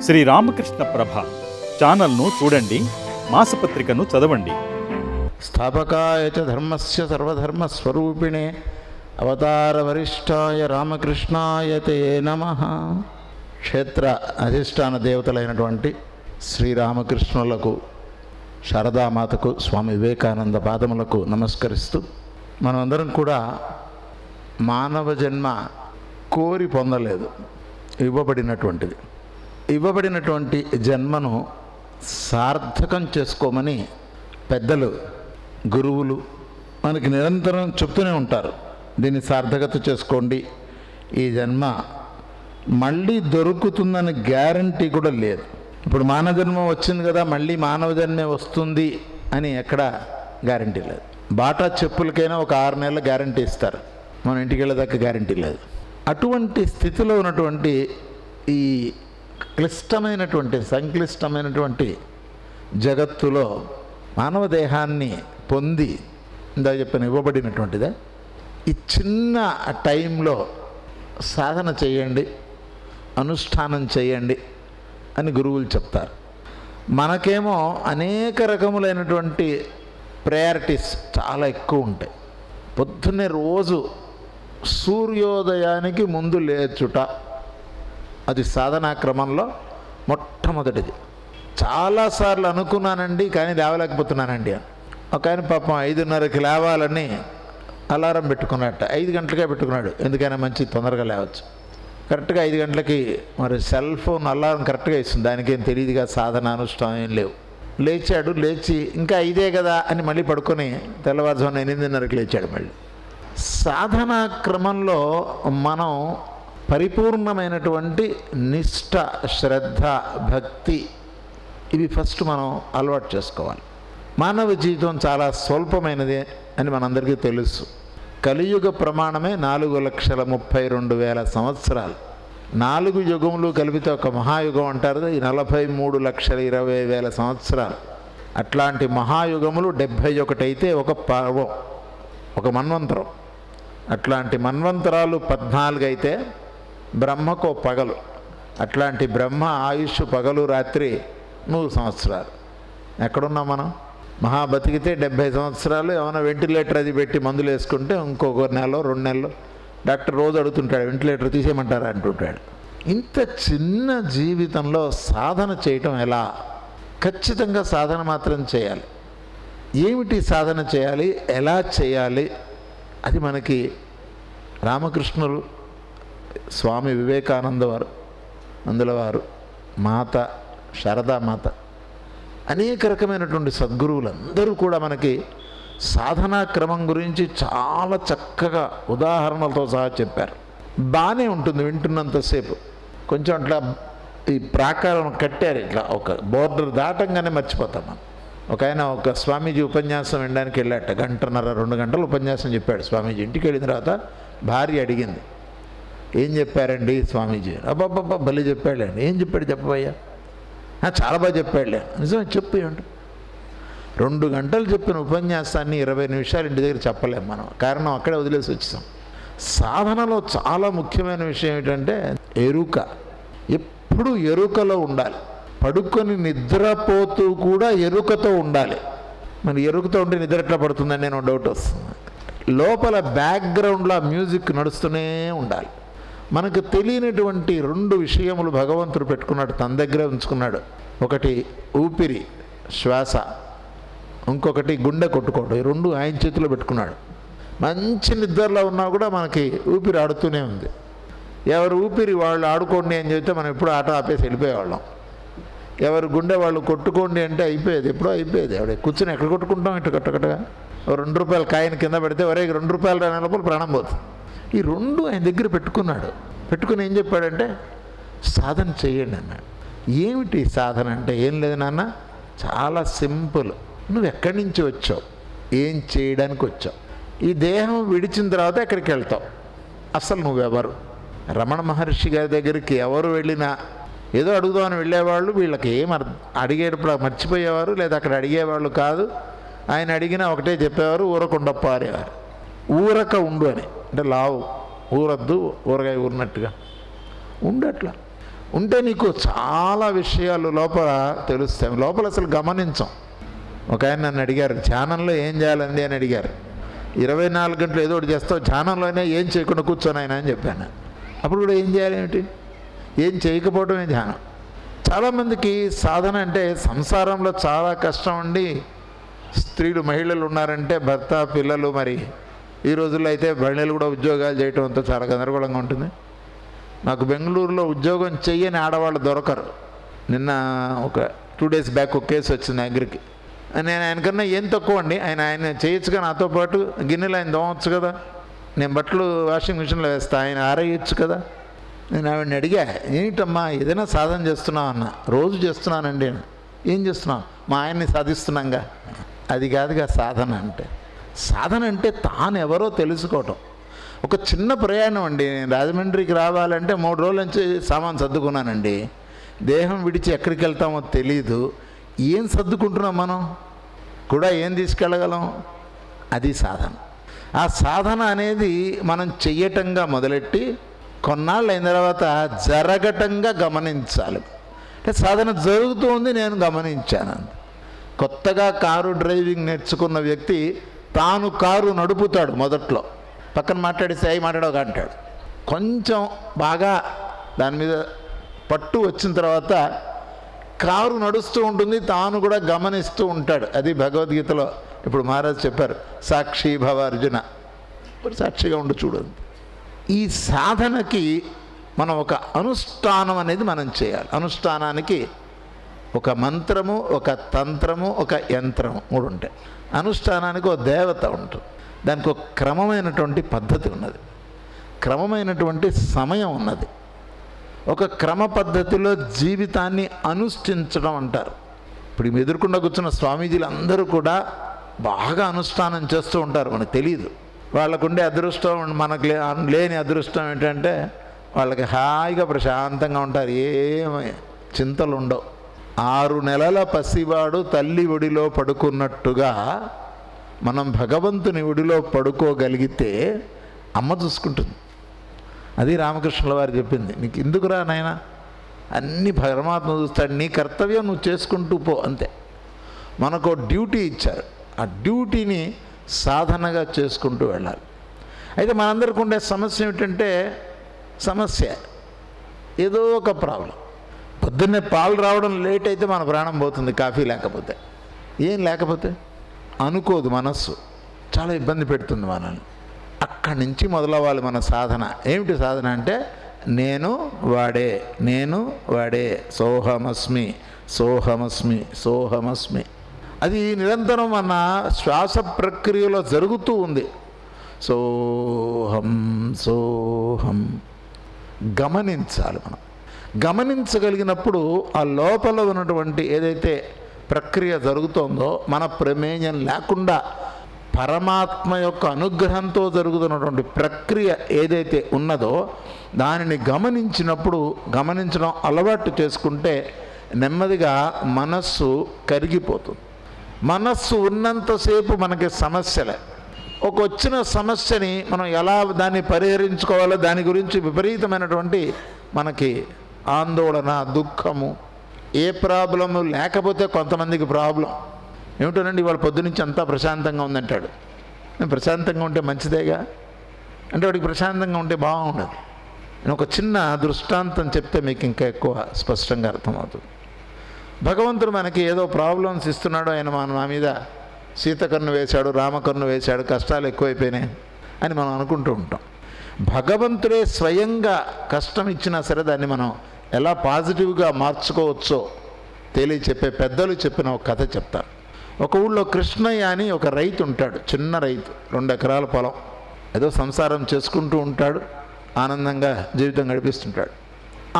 శ్రీ రామకృష్ణ ప్రభ ఛానల్ను చూడండి, మాసపత్రికను చదవండి. స్థాపకాయ చ ధర్మస్య సర్వధర్మస్వరూపిణే అవతార వరిష్ఠాయ రామకృష్ణాయ తే నమః. క్షేత్ర అధిష్టాన దేవతలైనటువంటి శ్రీరామకృష్ణులకు, శారదామాతకు, స్వామి వివేకానంద పాదములకు నమస్కరిస్తూ, మనమందరం కూడా మానవ జన్మ కోరి పొందలేదు, ఇవ్వబడినటువంటిది. ఇవ్వబడినటువంటి జన్మను సార్థకం చేసుకోమని పెద్దలు, గురువులు మనకి నిరంతరం చెప్తూనే ఉంటారు. దీన్ని సార్థకత చేసుకోండి, ఈ జన్మ మళ్ళీ దొరుకుతుందని గ్యారంటీ కూడా లేదు. ఇప్పుడు మానవ జన్మ వచ్చింది కదా, మళ్ళీ మానవ జన్మే వస్తుంది అని ఎక్కడ గ్యారంటీ లేదు. బాటా చెప్పులకైనా ఒక 6 నెలల గ్యారంటీ ఇస్తారు, మన ఇంటికి వెళ్ళేదాకా గ్యారంటీ లేదు. అటువంటి స్థితిలో ఉన్నటువంటి ఈ క్లిష్టమైనటువంటి, సంక్లిష్టమైనటువంటి జగత్తులో మానవ దేహాన్ని పొంది, ఇందాక చెప్పిన ఇవ్వబడినటువంటిదే, ఈ చిన్న టైంలో సాధన చేయండి, అనుష్ఠానం చేయండి అని గురువులు చెప్తారు. మనకేమో అనేక రకములైనటువంటి ప్రయారిటీస్ చాలా ఎక్కువ ఉంటాయి. పొద్దున్నే రోజు సూర్యోదయానికి ముందు లేచుట, అది సాధనా క్రమంలో మొట్టమొదటిది. చాలాసార్లు అనుకున్నానండి కానీ లేవలేకపోతున్నానండి అని. ఒక ఆయన పాపం 5:30కి లేవాలని అలారం పెట్టుకున్నట్ట, 5 గంటలకే పెట్టుకున్నాడు. ఎందుకైనా మంచి తొందరగా లేవచ్చు. కరెక్ట్గా 5 గంటలకి మరి సెల్ ఫోన్ అలారం కరెక్ట్గా ఇస్తుంది, దానికేం తెలియదుగా, సాధన అనుష్ఠానం ఏం లేవు. లేచాడు, లేచి ఇంకా 5 కదా అని మళ్ళీ పడుకొని తెల్లవారుజామున 8:30కి లేచాడు. మళ్ళీ సాధనా క్రమంలో మనం పరిపూర్ణమైనటువంటి నిష్ఠ, శ్రద్ధ, భక్తి ఇవి ఫస్ట్ మనం అలవాటు చేసుకోవాలి. మానవ జీవితం చాలా స్వల్పమైనది అని మనందరికీ తెలుసు. కలియుగ ప్రమాణమే 4,32,000 సంవత్సరాలు. 4 యుగములు కలిపితే ఒక మహాయుగం అంటారు. ఈ 43,20,000 సంవత్సరాలు. అట్లాంటి మహాయుగములు 71 అయితే ఒక పర్వం, ఒక మన్వంతరం. అట్లాంటి మన్వంతరాలు 14 అయితే బ్రహ్మకు పగలు. అట్లాంటి బ్రహ్మ ఆయుష్ పగలు రాత్రి 100 సంవత్సరాలు. ఎక్కడున్నాం మనం? మహా బతికితే 70 సంవత్సరాలు. ఏమైనా వెంటిలేటర్ అది పెట్టి మందులు వేసుకుంటే ఇంకొక నెలలో 2 నెలలు డాక్టర్ రోజు అడుగుతుంటాడు, వెంటిలేటర్ తీసేయమంటారా అంటుంటాడు. ఇంత చిన్న జీవితంలో సాధన చేయటం ఎలా? ఖచ్చితంగా సాధన మాత్రం చేయాలి. ఏమిటి సాధన చేయాలి, ఎలా చేయాలి? అది మనకి రామకృష్ణులు, స్వామి వివేకానంద వారు, అందుల వారు, మాత శారదామాత, అనేక రకమైనటువంటి సద్గురువులందరూ కూడా మనకి సాధనా క్రమం గురించి చాలా చక్కగా ఉదాహరణలతో సహా చెప్పారు. బాగానే ఉంటుంది వింటున్నంతసేపు. కొంచెం అట్లా ఈ ప్రాకారం కట్టారు, ఇట్లా ఒక బోర్డర్ దాటంగానే మర్చిపోతాం మనం. ఒక ఆయన ఒక స్వామీజీ ఉపన్యాసం వినడానికి వెళ్ళాట, 1.5-2 గంటలు ఉపన్యాసం చెప్పాడు స్వామీజీ. ఇంటికి వెళ్ళిన తర్వాత భార్య అడిగింది, ఏం చెప్పారండి స్వామీజీ? అబ్బాబ్బా భలే చెప్పాడండి. ఏం చెప్పాడు చెప్పబోయ్యా? చాలా బాగా చెప్పాడులే. నిజమే, చెప్పు ఏమంటే. 2 గంటలు చెప్పిన ఉపన్యాసాన్ని 20 నిమిషాలు ఇంటి దగ్గర చెప్పలేము మనం. కారణం అక్కడే వదిలేసి వచ్చేసాం. సాధనలో చాలా ముఖ్యమైన విషయం ఏంటంటే ఎరుక. ఎప్పుడు ఎరుకలో ఉండాలి. పడుకొని నిద్రపోతూ కూడా ఎరుకతో ఉండాలి. మరి ఎరుకతో ఉంటే నిద్ర ఎట్లా పడుతుందని నేను డౌట్ వస్తుంది. లోపల బ్యాక్గ్రౌండ్లో మ్యూజిక్ నడుస్తూనే ఉండాలి. మనకు తెలియనటువంటి 2 విషయములు భగవంతుడు పెట్టుకున్నాడు, తన దగ్గరే ఉంచుకున్నాడు. ఒకటి ఊపిరి, శ్వాస, ఇంకొకటి గుండె కొట్టుకోవడం. ఈ 2 ఆయన చేతిలో పెట్టుకున్నాడు. మంచి నిద్రలో ఉన్నా కూడా మనకి ఊపిరి ఆడుతూనే ఉంది. ఎవరు ఊపిరి వాళ్ళు ఆడుకోండి అని చెప్తే మనం ఎప్పుడూ ఆట ఆపేసి వెళ్ళిపోయేవాళ్ళం. ఎవరు గుండె వాళ్ళు కొట్టుకోండి అంటే అయిపోయేది, ఎప్పుడో అయిపోయేది. ఎవడ కూర్చొని ఎక్కడ కొట్టుకుంటాం? ఇటు కట్టకట్టగా ₹2 కాయని కింద పెడితే వరే ₹2 రాని లోపల ప్రాణం పోతుంది. ఈ 2 ఆయన దగ్గర పెట్టుకున్నాడు. పెట్టుకుని ఏం చెప్పాడంటే సాధన చేయండి అన్నాడు. ఏమిటి సాధన అంటే? ఏం లేదు నాన్న, చాలా సింపుల్. నువ్వు ఎక్కడి నుంచి వచ్చావు, ఏం చేయడానికి వచ్చావు, ఈ దేహం విడిచిన తర్వాత ఎక్కడికి వెళ్తావు, అసలు నువ్వెవరు? రమణ మహర్షి గారి దగ్గరికి ఎవరు వెళ్ళినా ఏదో అడుగుదామని వెళ్ళేవాళ్ళు, వీళ్ళకి ఏం అడిగేటప్పుడు మర్చిపోయేవారు, లేదా అక్కడ అడిగేవాళ్ళు కాదు. ఆయన అడిగినా ఒకటే చెప్పేవారు, ఊరకుండప్ప అనేవారు. ఊరక ఉండు అని, అంటే లావు, ఊరద్దు, ఊరగాయ ఊరినట్టుగా ఉండు. అట్లా ఉంటే నీకు చాలా విషయాలు లోపల తెలుస్తాయి. లోపల అసలు గమనించం. ఒక ఆయన నన్ను అడిగారు, ధ్యానంలో ఏం చేయాలండి అని అడిగారు. 24 గంటలు ఏదో ఒకటి చేస్తావు, ధ్యానంలోనే ఏం చేయకుండా కూర్చొని ఆయన అని చెప్పాను. అప్పుడు కూడా ఏం చేయాలి ఏమిటి? ఏం చేయకపోవడమే ధ్యానం. చాలామందికి సాధన అంటే సంసారంలో చాలా కష్టం అండి. స్త్రీలు మహిళలు ఉన్నారంటే భర్త పిల్లలు, మరి ఈ రోజుల్లో అయితే మహిళలు కూడా ఉద్యోగాలు చేయటం అంతా చాలా గందరగోళంగా ఉంటుంది. నాకు బెంగళూరులో ఉద్యోగం చెయ్యని ఆడవాళ్ళు దొరకరు. నిన్న ఒక 2 days బ్యాక్ ఒక కేసు వచ్చింది దగ్గరికి. నేను ఆయనకన్నా ఏం తక్కువ అండి, ఆయన చేయొచ్చుగా, నాతో పాటు గిన్నెలు ఆయన దోమవచ్చు కదా, నేను బట్టలు వాషింగ్ మిషన్లో వేస్తా, ఆయన ఆరేయచ్చు కదా. నేను ఆవిడని అడిగా, ఏంటమ్మా ఏదైనా సాధన చేస్తున్నావు అన్న. రోజు చేస్తున్నానండి. ఏం చేస్తున్నావు? మా ఆయన్ని సాధిస్తున్నాంగా. అది కాదుగా సాధన అంటే. సాధన అంటే తాను ఎవరో తెలుసుకోవటం. ఒక చిన్న ప్రయాణం అండి. నేను రాజమండ్రికి రావాలంటే 3 రోజుల నుంచి సామాన్ సర్దుకున్నానండి. దేహం విడిచి ఎక్కడికి వెళ్తామో తెలీదు. ఏం సర్దుకుంటున్నాం మనం కూడా, ఏం తీసుకెళ్ళగలం? అది సాధన. ఆ సాధన అనేది మనం చెయ్యటంగా మొదలెట్టి కొన్నాళ్ళు అయిన తర్వాత జరగటంగా గమనించాలి. అంటే సాధన జరుగుతూ ఉంది, నేను గమనించాను. కొత్తగా కారు డ్రైవింగ్ నేర్చుకున్న వ్యక్తి తాను కారు నడుపుతాడు. మొదట్లో పక్కన మాట్లాడిస్తే అయి మాట్లాడక అంటాడు. కొంచెం బాగా దాని మీద పట్టు వచ్చిన తర్వాత కారు నడుస్తూ ఉంటుంది, తాను కూడా గమనిస్తూ ఉంటాడు. అది భగవద్గీతలో ఇప్పుడు మహారాజు చెప్పారు, సాక్షి భవ అర్జున. ఇప్పుడు సాక్షిగా ఉండి చూడండి. ఈ సాధనకి మనం ఒక అనుష్ఠానం అనేది మనం చేయాలి. అనుష్ఠానానికి ఒక మంత్రము, ఒక తంత్రము, ఒక యంత్రము 3 ఉంటాయి. అనుష్ఠానానికి ఒక దేవత ఉంటుంది. దానికి ఒక క్రమమైనటువంటి పద్ధతి ఉన్నది, క్రమమైనటువంటి సమయం ఉన్నది. ఒక క్రమ పద్ధతిలో జీవితాన్ని అనుష్ఠించడం అంటారు. ఇప్పుడు ఈ ఎదురుకుండా కూర్చున్న స్వామీజీలు అందరూ కూడా బాగా అనుష్ఠానం చేస్తూ ఉంటారు, మనకు తెలియదు. వాళ్ళకుండే అదృష్టం, మనకు లేని అదృష్టం ఏంటంటే వాళ్ళకి హాయిగా ప్రశాంతంగా ఉంటారు, ఏమి చింతలు ఉండవు. 6 నెలల పసివాడు తల్లి ఒడిలో పడుకున్నట్టుగా మనం భగవంతుని ఒడిలో పడుకోగలిగితే అమ్మ చూసుకుంటుంది. అది రామకృష్ణుల వారు చెప్పింది. నీకు ఎందుకురా నాయన, అన్ని పరమాత్మ చూస్తాడు, నీ కర్తవ్యం నువ్వు చేసుకుంటూ పో, అంతే. మనకు డ్యూటీ ఇచ్చారు, ఆ డ్యూటీని సాధనగా చేసుకుంటూ వెళ్ళాలి. అయితే మనందరికీ ఉండే సమస్య ఏమిటంటే, సమస్య ఏదో ఒక ప్రాబ్లం. పొద్దున్నే పాలు రావడం లేట్ అయితే మన ప్రాణం పోతుంది, కాఫీ లేకపోతే. ఏం లేకపోతే అనుకోదు మనస్సు, చాలా ఇబ్బంది పెడుతుంది మనల్ని. అక్కడి నుంచి మొదలవ్వాలి మన సాధన. ఏమిటి సాధన అంటే, నేను వాడే, నేను వాడే, సోహమస్మి సోహమస్మి సోహమస్మి. అది నిరంతరం మన శ్వాస ప్రక్రియలో జరుగుతూ ఉంది. సోహం సోహం గమనించాలి. మనం గమనించగలిగినప్పుడు ఆ లోపల ఉన్నటువంటి ఏదైతే ప్రక్రియ జరుగుతుందో మన ప్రమేయం లేకుండా పరమాత్మ యొక్క అనుగ్రహంతో జరుగుతున్నటువంటి ప్రక్రియ ఏదైతే ఉన్నదో దానిని గమనించినప్పుడు, గమనించడం అలవాటు చేసుకుంటే నెమ్మదిగా మనస్సు కరిగిపోతుంది. మనస్సు ఉన్నంతసేపు మనకి సమస్యలే. ఒక వచ్చిన సమస్యని మనం ఎలా దాన్ని పరిహరించుకోవాలో దాని గురించి విపరీతమైనటువంటి మనకి ఆందోళన, దుఃఖము. ఏ ప్రాబ్లము లేకపోతే కొంతమందికి ప్రాబ్లం ఏమిటోనండి, ఇవాళ పొద్దునుంచి అంతా ప్రశాంతంగా ఉందంటాడు. నేను ప్రశాంతంగా ఉంటే మంచిదేగా అంటే వాడికి ప్రశాంతంగా ఉంటే బాగుండదు. నేను ఒక చిన్న దృష్టాంతం చెప్తే మీకు ఇంకా ఎక్కువ స్పష్టంగా అర్థమవుతుంది. భగవంతుడు మనకి ఏదో ప్రాబ్లమ్స్ ఇస్తున్నాడు, ఆయన మా మీద సీతకన్ను వేశాడు, రామకన్ను వేశాడు, కష్టాలు ఎక్కువైపోయినాయి అని మనం అనుకుంటూ ఉంటాం. భగవంతుడే స్వయంగా కష్టం ఇచ్చినా సరే దాన్ని మనం ఎలా పాజిటివ్గా మార్చుకోవచ్చో తెలియచెప్పే పెద్దలు చెప్పిన ఒక కథ చెప్తారు. ఒక ఊళ్ళో కృష్ణయ్య అని ఒక రైతు ఉంటాడు, చిన్న రైతు, 2 ఎకరాల పొలం. ఏదో సంసారం చేసుకుంటూ ఉంటాడు, ఆనందంగా జీవితం గడిపిస్తుంటాడు.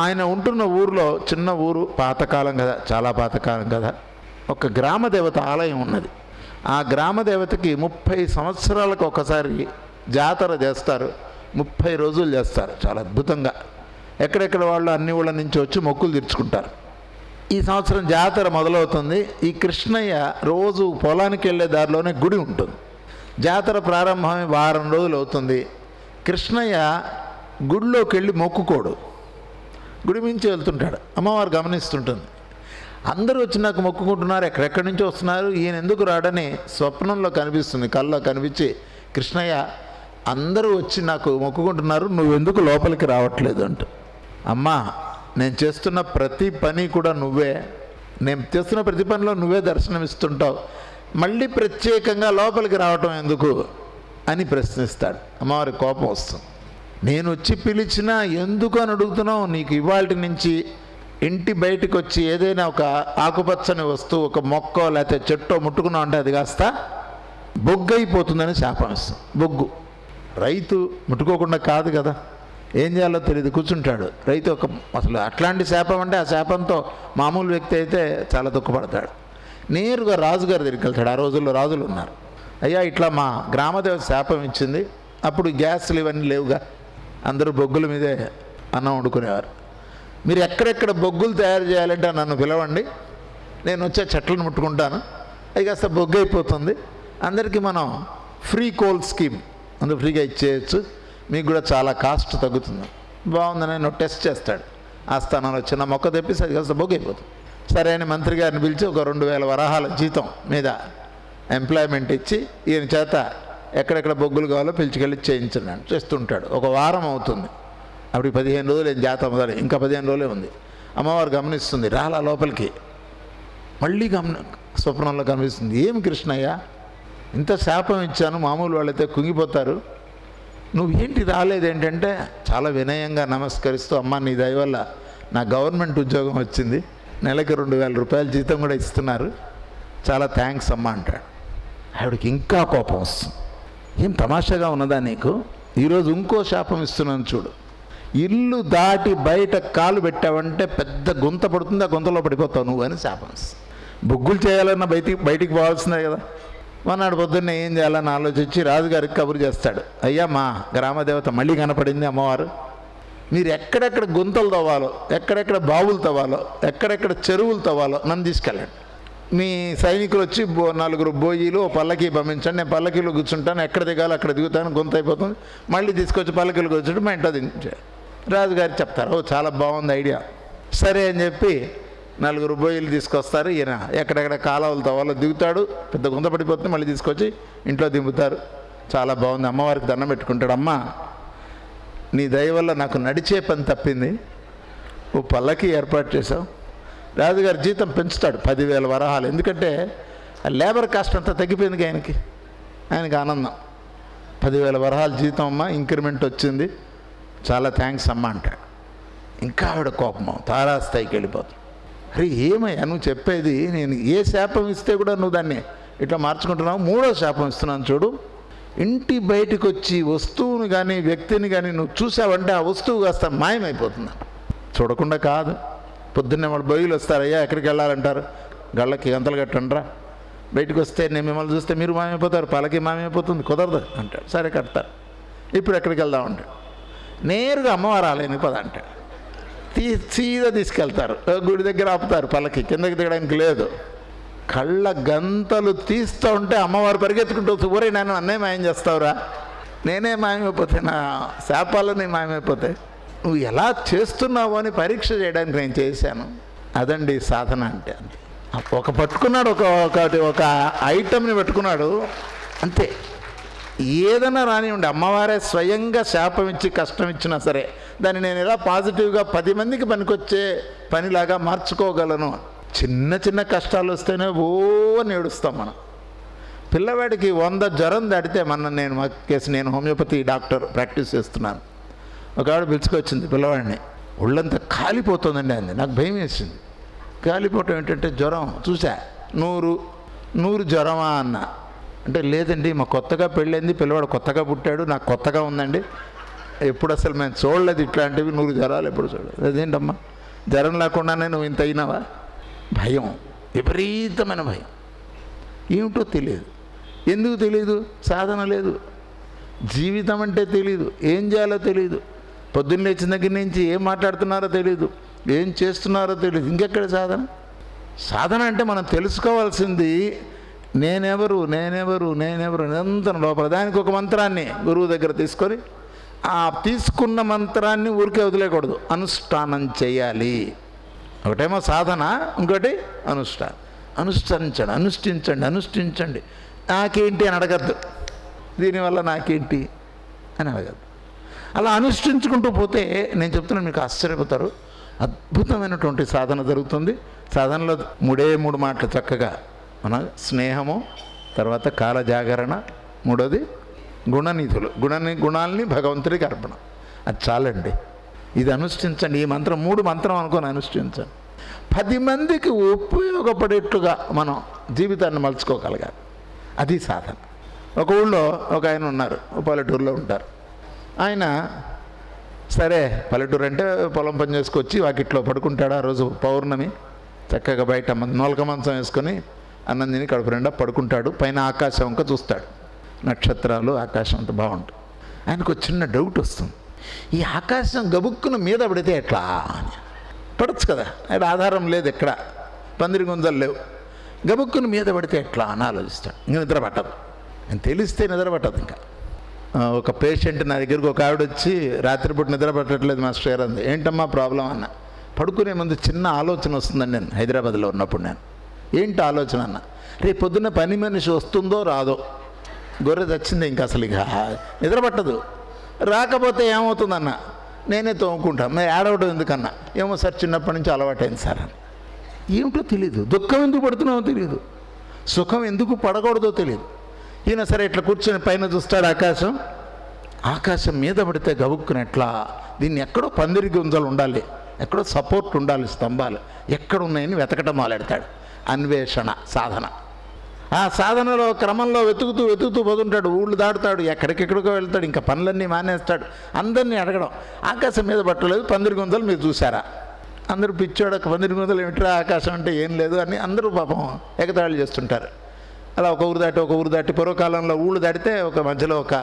ఆయన ఉంటున్న ఊరిలో, చిన్న ఊరు, పాతకాలం కదా, చాలా పాతకాలం కదా, ఒక గ్రామదేవత ఆలయం ఉన్నది. ఆ గ్రామదేవతకి 30 సంవత్సరాలకు ఒకసారి జాతర చేస్తారు. 30 రోజులు చేస్తారు, చాలా అద్భుతంగా. ఎక్కడెక్కడ వాళ్ళు అన్ని ఊళ్ళ నుంచి వచ్చి మొక్కులు తీర్చుకుంటారు. ఈ సంవత్సరం జాతర మొదలవుతుంది. ఈ కృష్ణయ్య రోజు పొలానికి వెళ్ళే దారిలోనే గుడి ఉంటుంది. జాతర ప్రారంభమై 1 వారం రోజులు అవుతుంది. కృష్ణయ్య గుడిలోకి వెళ్ళి మొక్కుకోడు, గుడి మించి వెళ్తుంటాడు. అమ్మవారు గమనిస్తుంటుంది. అందరూ వచ్చి నాకు మొక్కుకుంటున్నారు, ఎక్కడెక్కడి నుంచి వస్తున్నారు, ఈయన ఎందుకు రాడని స్వప్నంలో కనిపిస్తుంది. కళ్ళలో కనిపించి, కృష్ణయ్య అందరూ వచ్చి నాకు మొక్కుకుంటున్నారు, నువ్వెందుకు లోపలికి రావట్లేదు అంట. అమ్మా, నేను చేస్తున్న ప్రతి పని కూడా నువ్వే, నేను చేస్తున్న ప్రతి పనిలో నువ్వే దర్శనమిస్తుంటావు, మళ్ళీ ప్రత్యేకంగా లోపలికి రావటం ఎందుకు అని ప్రశ్నిస్తాడు. అమ్మవారికి కోపం వస్తుంది. నేను వచ్చి పిలిచినా ఎందుకు అని అడుగుతున్నావు, నీకు ఇవాళ నుంచి ఇంటి బయటకు వచ్చి ఏదైనా ఒక ఆకుపచ్చని వస్తువు, ఒక మొక్క లేకపోతే చెట్టో ముట్టుకున్నావు అంటే అది కాస్త బొగ్గైపోతుందని శాపం ఇస్తాం. బొగ్గు రైతు ముట్టుకోకుండా కాదు కదా, ఏం చేయాలో తెలియదు, కూర్చుంటాడు. రైతు అసలు అట్లాంటి శాపం అంటే ఆ శాపంతో మామూలు వ్యక్తి అయితే చాలా దుఃఖపడతాడు. నేరుగా రాజుగారి దగ్గరికి వెళ్తాడు. ఆ రోజుల్లో రాజులు ఉన్నారు. అయ్యా, ఇట్లా మా గ్రామదేవత శాపం ఇచ్చింది. అప్పుడు గ్యాస్లు ఇవన్నీ లేవుగా, అందరూ బొగ్గుల మీదే అన్నం వండుకునేవారు. మీరు ఎక్కడెక్కడ బొగ్గులు తయారు చేయాలంటే నన్ను పిలవండి, నేను వచ్చే చెట్లను ముట్టుకుంటాను, అది కాస్త బొగ్గు అయిపోతుంది. అందరికీ మనం ఫ్రీ కోల్ స్కీమ్ అందుకు ఫ్రీగా ఇచ్చేయచ్చు, మీకు కూడా చాలా కాస్ట్ తగ్గుతుంది. బాగుందని నేను టెస్ట్ చేస్తాడు. ఆ స్థానంలో చిన్న మొక్క తెప్పిస్తే అది కాస్త బొగ్గు అయిపోతుంది. సరే అని మంత్రి గారిని పిలిచి ఒక 2000 వరహాల జీతం మీద ఎంప్లాయ్మెంట్ ఇచ్చి ఈయన చేత ఎక్కడెక్కడ బొగ్గులు కావాలో పిలిచికెళ్ళి చేయించండి చేస్తుంటాడు. ఒక వారం అవుతుంది. అప్పుడు 15 రోజులు ఏం జాతర మొదలు, ఇంకా 15 రోజులే ఉంది. అమ్మవారు గమనిస్తుంది, రాలా లోపలికి. మళ్ళీ స్వప్నంలో గమనిస్తుంది, ఏమి కృష్ణయ్య, ఇంత శాపం ఇచ్చాను, మామూలు వాళ్ళైతే కుంగిపోతారు, నువ్వేంటి రాలేదేంటంటే చాలా వినయంగా నమస్కరిస్తూ, అమ్మ నీ దయ వల్ల నా గవర్నమెంట్ ఉద్యోగం వచ్చింది, నెలకి 2000 రూపాయల జీతం కూడా ఇస్తున్నారు, చాలా థ్యాంక్స్ అమ్మ అంటాడు. ఆవిడకి ఇంకా కోపం వస్తుంది. ఏం తమాషాగా ఉన్నదా నీకు, ఈరోజు ఇంకో శాపం ఇస్తున్నాను చూడు, ఇల్లు దాటి బయట కాలు పెట్టావంటే పెద్ద గుంత పడుతుంది, ఆ గుంతలో పడిపోతావు నువ్వు అని శాపం ఇస్తుంది. బొగ్గులు చేయాలన్నా బయటికి పోవాల్సిందే కదా. మన్నాడు పొద్దున్నే ఏం చేయాలని ఆలోచించి రాజుగారికి కబురు చేస్తాడు. అయ్యా, మా గ్రామదేవత మళ్ళీ కనపడింది అమ్మవారు, మీరు ఎక్కడెక్కడ గుంతలు తవ్వాలో, ఎక్కడెక్కడ బావులు తవ్వాలో, ఎక్కడెక్కడ చెరువులు తవ్వాలో నన్ను తీసుకెళ్ళండి. మీ సైనికులు వచ్చి 4 బోయీలు పల్లకి పంపించండి, నేను పల్లకీలో కూర్చుంటాను, ఎక్కడ దిగాలో అక్కడ దిగుతాను, గుంత అయిపోతుంది, మళ్ళీ తీసుకొచ్చి పల్లకీలో కూర్చుంటే మా ఇంట్లో దించారు. రాజుగారు చెప్తారు, ఓ చాలా బాగుంది ఐడియా, సరే అని చెప్పి 4 బోయీలు తీసుకొస్తారు. ఈయన ఎక్కడెక్కడ కాలువలు తవ్వాలో దిగుతాడు, పెద్ద గుంత పడిపోతుంది, మళ్ళీ తీసుకొచ్చి ఇంట్లో దింపుతారు. చాలా బాగుంది. అమ్మవారికి దండం పెట్టుకుంటాడు. అమ్మ, నీ దయ వల్ల నాకు నడిచే పని తప్పింది, ఓ పల్లకి ఏర్పాటు చేసావు. రాజుగారి జీతం పెంచుతాడు 10,000 వరహాలు, ఎందుకంటే లేబర్ కాస్ట్ అంతా తగ్గిపోయింది ఆయనకి ఆనందం. 10,000 వరహాలు జీతం అమ్మ, ఇంక్రిమెంట్ వచ్చింది, చాలా థ్యాంక్స్ అమ్మ అంటాడు. ఇంకా ఆవిడ కోపం తారాస్థాయికి వెళ్ళిపోతుంది. అరే ఏమయ్యా నువ్వు చెప్పేది, నేను ఏ శాపం ఇస్తే కూడా నువ్వు దాన్ని ఇట్లా మార్చుకుంటున్నావు, 3వ శాపం ఇస్తున్నాను చూడు, ఇంటి బయటకు వచ్చి వస్తువుని కానీ వ్యక్తిని కానీ నువ్వు చూసావంటే ఆ వస్తువు కాస్త మాయమైపోతుంది. చూడకుండా కాదు, పొద్దున్నే వాళ్ళు బొయ్యిలు వస్తారయ్యా, ఎక్కడికి వెళ్ళాలంటారు, గళ్ళకి గంతలు కట్టండ్రా, బయటకు వస్తే నేను మిమ్మల్ని చూస్తే మీరు మాయమైపోతారు, పలకి మాయమైపోతుంది, కుదరదు అంటాడు. సరే కడతారు. ఇప్పుడు ఎక్కడికి వెళ్దామంటాడు. నేరుగా అమ్మవారు ఆలయానికి పద అంటాడు. సీదా తీసుకెళ్తారు, గుడి దగ్గర ఆపుతారు, పల్లకి కిందకి దిగడానికి లేదు. కళ్ళ గంతలు తీస్తూ ఉంటే అమ్మవారు పరిగెత్తుకుంటూ ఊరే నేను అన్నే మాయం చేస్తావురా, నేనే మాయమైపోతే, నా శాపాలని మాయమైపోతాయి, నువ్వు ఎలా చేస్తున్నావు అని పరీక్ష చేయడానికి నేను చేశాను. అదండి సాధన అంటే. ఒక పట్టుకున్నాడు, ఒక ఐటమ్ని పెట్టుకున్నాడు అంతే. ఏదైనా రానివ్వండి, అమ్మవారే స్వయంగా శాపం ఇచ్చి కష్టం ఇచ్చినా సరే దాన్ని నేను ఎలా పాజిటివ్గా 10 మందికి పనికొచ్చే పనిలాగా మార్చుకోగలను. చిన్న చిన్న కష్టాలు వస్తేనే ఓ అని ఏడుస్తాం మనం. పిల్లవాడికి 100 జ్వరం దాటితే నేను హోమియోపతి డాక్టర్ ప్రాక్టీస్ చేస్తున్నాను. ఒక ఆవిడ పిలుచుకొచ్చింది పిల్లవాడిని, ఒళ్ళంతా కాలిపోతుందండి అంది. నాకు భయం వేసింది. కాలిపోవటం ఏంటంటే జ్వరం చూసా, 100 జ్వరమా అన్న. అంటే లేదండి, మా కొత్తగా పెళ్ళైంది, పిల్లవాడు కొత్తగా పుట్టాడు, నాకు కొత్తగా ఉందండి, ఎప్పుడు అసలు మేము చూడలేదు ఇట్లాంటివి, 100 జ్వరాలు ఎప్పుడు చూడలేదు. అదేంటమ్మా, జ్వరం లేకుండానే నువ్వు ఇంత అయినావా? భయం, విపరీతమైన భయం. ఏమిటో తెలియదు. ఎందుకు తెలియదు? సాధన లేదు, జీవితం అంటే తెలియదు, ఏం చేయాలో తెలియదు, పొద్దున్న లేచిన దగ్గర నుంచి ఏం మాట్లాడుతున్నారో తెలియదు, ఏం చేస్తున్నారో తెలియదు. ఇంకెక్కడ సాధన? సాధన అంటే మనం తెలుసుకోవాల్సింది నేనెవరు నిరంతరం లోపల. దానికి ఒక మంత్రాన్ని గురువు దగ్గర తీసుకొని ఆ తీసుకున్న మంత్రాన్ని ఊరికే వదిలేయకూడదు, అనుష్ఠానం చేయాలి. ఒకటేమో సాధన, ఇంకోటి అనుష్ఠానం. అనుష్ఠించండి, అనుష్ఠించండి, అనుష్ఠించండి. నాకేంటి అని అడగద్దు, దీనివల్ల నాకేంటి అని అడగద్దు. అలా అనుష్ఠించుకుంటూ పోతే నేను చెప్తున్నాను, మీకు ఆశ్చర్యపోతారు, అద్భుతమైనటువంటి సాధన జరుగుతుంది. సాధనలో 3 మాటలు చక్కగా మన స్నేహము, తర్వాత కాల జాగరణ, మూడోది గుణనిధులు, గుణాలని భగవంతుడికి అర్పణ. అది చాలండి. ఇది అనుష్ఠించండి. ఈ మంత్రం 3 మంత్రం అనుకొని అనుష్ఠించండి. 10 మందికి ఉపయోగపడేట్టుగా మనం జీవితాన్ని మలుచుకోగలగాలి. అది సాధన. ఒక ఊళ్ళో ఒక ఆయన ఉన్నారు, పల్లెటూరులో ఉంటారు. ఆయన సరే పల్లెటూరు అంటే పొలం పని చేసుకొచ్చి వాకిట్లో పడుకుంటాడు. ఆ రోజు పౌర్ణమి, చక్కగా బయట నొలక మంచం వేసుకొని అన్నం తిని కడుపు నిండా పడుకుంటాడు. పైన ఆకాశం వంక చూస్తాడు, నక్షత్రాలు, ఆకాశం అంతా బాగుంటుంది. ఆయనకు ఒక చిన్న డౌట్ వస్తుంది, ఈ ఆకాశం గబుక్కున మీద పడితే ఎట్లా అని. పడచ్చు కదా, ఆయన ఆధారం లేదు, ఎక్కడ పందిరి గుంజలు లేవు, గబుక్కున మీద పడితే ఎట్లా అని ఆలోచిస్తాడు. ఇంకా నిద్ర పట్టదు, నేను తెలిస్తే నిద్ర పట్టదు. ఇంకా ఒక పేషెంట్ నా దగ్గరికి ఒక ఆవిడ వచ్చి రాత్రిపూట నిద్ర పట్టట్లేదు మాస్టర్ గారు అంది. ఏంటమ్మా ప్రాబ్లం అన్న. పడుకునే ముందు చిన్న ఆలోచన వస్తుందండి. నేను హైదరాబాద్లో ఉన్నప్పుడు నేను, ఏంటి ఆలోచన అన్న, రేపు పొద్దున్న పని మనిషి వస్తుందో రాదో, గొర్రె తెచ్చింది, ఇంకా అసలు ఇక నిద్ర పట్టదు. రాకపోతే ఏమవుతుందన్న, నేనే తోముకుంటా, మరి ఏడవడం ఎందుకన్నా, ఏమో సార్ చిన్నప్పటి నుంచి అలవాటైంది సార్ అని. ఏమిటో తెలియదు, దుఃఖం ఎందుకు పడుతున్నామో తెలియదు, సుఖం ఎందుకు పడకూడదో తెలియదు. ఈయన సరే ఇట్లా కూర్చొని పైన చూస్తాడు ఆకాశం. ఆకాశం మీద పడితే గబుక్కుని ఎట్లా, దీన్ని ఎక్కడో పందిరి గుంజలు ఉండాలి, ఎక్కడో సపోర్ట్ ఉండాలి, స్తంభాలు ఎక్కడ ఉన్నాయని వెతకటం మొదలెడతాడు. అన్వేషణ సాధన. ఆ సాధనలో క్రమంలో వెతుకుతూ పోతుంటాడు. ఊళ్ళు దాటుతాడు, ఎక్కడికెక్కడికో వెళ్తాడు, ఇంకా పనులన్నీ మానేస్తాడు. అందరినీ అడగడం, ఆకాశం మీద పట్టలేదు, పందిరి గుంజలు మీరు చూసారా? అందరూ పిచ్చోడు, పందిరి గుంజలు ఏమిట్రా, ఆకాశం అంటే ఏం లేదు అని అందరూ పాపం ఎగతాళి చేస్తుంటారు. అలా ఒక ఊరు దాటి పూర్వకాలంలో ఊళ్ళు దాటితే ఒక మధ్యలో ఒక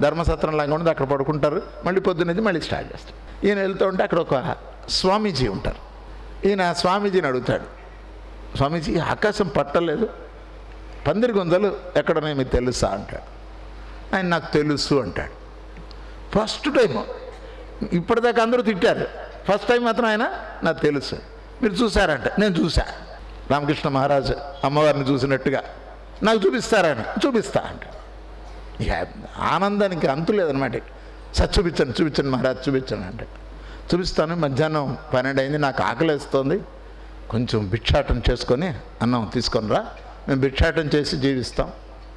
ధర్మసత్రం లాగా ఉండదు, అక్కడ పడుకుంటారు. మళ్ళీ పొద్దున్నది మళ్ళీ స్టార్ట్ చేస్తారు. ఈయన వెళ్తూ ఉంటే అక్కడ ఒక స్వామీజీ ఉంటారు. ఈయన స్వామీజీని అడుగుతాడు, స్వామీజీ ఆకాశం పట్టలేదు, పందిరి గుంజలు ఎక్కడనే మీకు తెలుసా అంటాడు. ఆయన నాకు తెలుసు అంటాడు. ఫస్ట్ టైం, ఇప్పటిదాకా అందరూ తిట్టారు, ఫస్ట్ టైం మాత్రం ఆయన నాకు తెలుసు. మీరు చూసారంట. నేను చూసా, రామకృష్ణ మహారాజు అమ్మవారిని చూసినట్టుగా నాకు చూపిస్తారని. చూపిస్తా అంట. ఇక ఆనందానికి అంతు లేదనమాట. చూపించండి మహారాజ్, చూపించండి అంటే చూపిస్తాను. మధ్యాహ్నం 12 అయింది, నాకు ఆకలేస్తోంది, కొంచెం భిక్షాటం చేసుకొని అన్నం తీసుకొని రా, మేము భిక్షాటం చేసి జీవిస్తాం,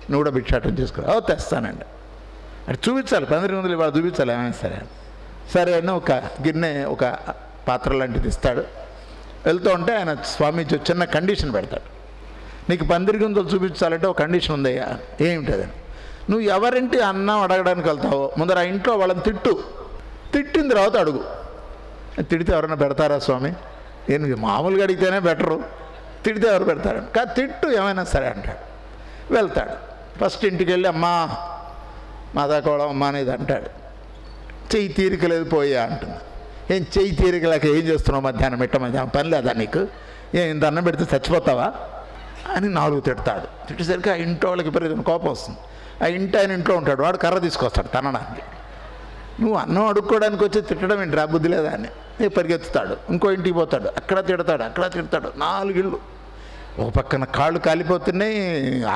నువ్వు కూడా భిక్షాటం చేసుకురా. తెస్తానండి. అది చూపించాలి, 12 వందలు ఇవాళ చూపించాలి, ఏమైనా సరే. సరే అని ఒక గిన్నె, ఒక పాత్ర లాంటిది ఇస్తాడు. వెళ్తూ ఉంటే ఆయన స్వామీజీ చిన్న కండిషన్ పెడతాడు. నీకు పందిరి గుంజలు చూపించాలంటే ఒక కండిషన్ ఉందయ్యా. ఏమిటదని, నువ్వు ఎవరింటి అన్నం అడగడానికి వెళ్తావో ముందర ఆ ఇంట్లో వాళ్ళని తిట్టిన తర్వాత అడుగు. తిడితే ఎవరైనా పెడతారా స్వామి? నేను మామూలుగా అడిగితేనే బెటరు, తిడితే ఎవరు పెడతారు? కాదు, తిట్టు ఏమైనా సరే అంటాడు. వెళ్తాడు. ఫస్ట్ ఇంటికి వెళ్ళి అమ్మా మాదాకోవడం అమ్మా అనేది అంటాడు. చెయ్యి తీరిక లేదు పోయా అంటుంది. ఏం చెయ్యి తీరిక లేక ఏం చేస్తున్నావు మధ్యాహ్నం పని లేదా నీకు? ఇంత అన్నం పెడితే చచ్చిపోతావా అని 4 తిడతాడు. తిట్టేసరికి ఆ ఇంట్లో వాళ్ళకి విపరీతం కోపం వస్తుంది. ఆ ఇంటి ఆయన ఇంట్లో ఉంటాడు, వాడు కర్ర తీసుకొస్తాడు తనడానికి. నువ్వు అన్నం అడుక్కోవడానికి వచ్చి తిట్టడం ఏంటి, రా బుద్ధి లేదా అని పరిగెత్తుతాడు. ఇంకో ఇంటికి పోతాడు, అక్కడ తిడతాడు. 4 ఇళ్ళు. ఒక పక్కన కాళ్ళు కాలిపోతున్నాయి,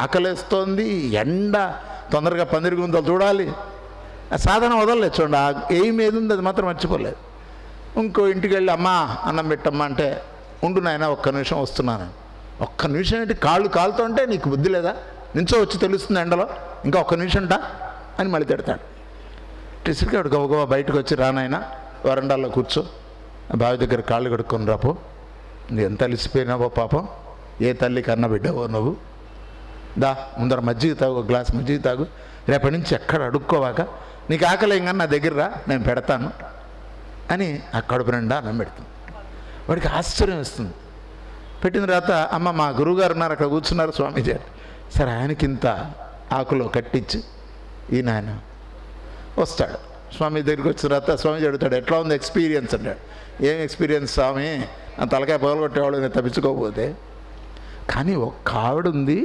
ఆకలేస్తోంది, ఎండ, తొందరగా పందిరి గుంజలు చూడాలి. ఆ సాధన వదలలేదు చూడండి. ఆ ఏం ఏది ఉంది అది మాత్రం మర్చిపోలేదు. ఇంకో ఇంటికి వెళ్ళి అమ్మా అన్నం పెట్టమ్మా అంటే, ఉండు నాయన ఒక్క నిమిషం వస్తున్నాను. ఒక్క నిమిషం ఏంటి, కాళ్ళు కాలుతుంటే నీకు బుద్ధి లేదా? నుంచో వచ్చి తెలుస్తుంది ఎండలో, ఇంకా ఒక్క నిమిషంటా అని మళ్ళీ తిడతాడు. టీచర్కి ఆవిడ గబగబా బయటకు వచ్చి, రానాయన వరండాల్లో కూర్చో, బావి దగ్గర కాళ్ళు కడుక్కొని రాపో, నువ్వు ఎంత అలిసిపోయినావో పాపం, ఏ తల్లి కన్న బిడ్డవో నువ్వు, దా ముందర మజ్జిగ తాగు, ఒక గ్లాస్ మజ్జిగ తాగు, రేపటి నుంచి ఎక్కడ అడుక్కోవాక, నీకు ఆకలి ఏం కానీ నా దగ్గర రా, నేను పెడతాను అని ఆ కడుపు నిండా అన్నం పెడుతుంది. వాడికి ఆశ్చర్యం వస్తుంది. పెట్టిన తర్వాత అమ్మ మా గురువుగారు ఉన్నారు, అక్కడ కూర్చున్నారు స్వామీజీ. సరే ఆయనకి ఇంత ఆకులో కట్టించి ఆయన వస్తాడు. స్వామి దగ్గరికి వచ్చిన తర్వాత స్వామీజీ అడుగుతాడు, ఎట్లా ఉంది ఎక్స్పీరియన్స్ అంటాడు. ఏం ఎక్స్పీరియన్స్ స్వామి, ఆ తలకాయ పగలగొట్టేవాడు నేను తప్పించుకోకపోతే. కానీ ఒక్క ఆవిడ ఉంది,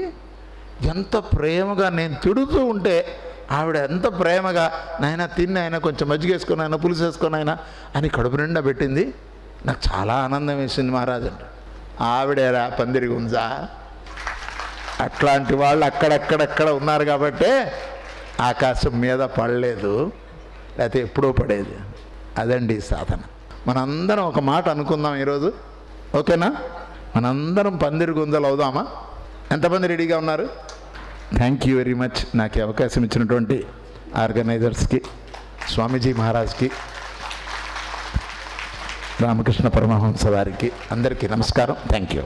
ఎంత ప్రేమగా నేను తిడుతూ ఉంటే ఆవిడ ఎంత ప్రేమగా నాయన తిన్న ఆయన కొంచెం మజ్జిగ వేసుకొని ఆయన పులుసు వేసుకొని ఆయన అని కడుపు నిండా పెట్టింది. నాకు చాలా ఆనందం వేసింది మహారాజు అంటే. ఆవిడేరా పందిరి గుంజా. అట్లాంటి వాళ్ళు అక్కడక్కడక్కడ ఉన్నారు కాబట్టే ఆకాశం మీద పడలేదు, లేకపోతే ఎప్పుడో పడేది. అదండి సాధన. మనందరం ఒక మాట అనుకుందాం ఈరోజు, ఓకేనా? మనందరం పందిరి గుంజలు అవుదామా? ఎంతమంది రెడీగా ఉన్నారు? Thank you very much. నాకు అవకాశం ఇచ్చినటువంటి ఆర్గనైజర్స్కి, స్వామీజీ మహారాజ్కి, రామకృష్ణ పరమహంస వారికి అందరికీ నమస్కారం. Thank you.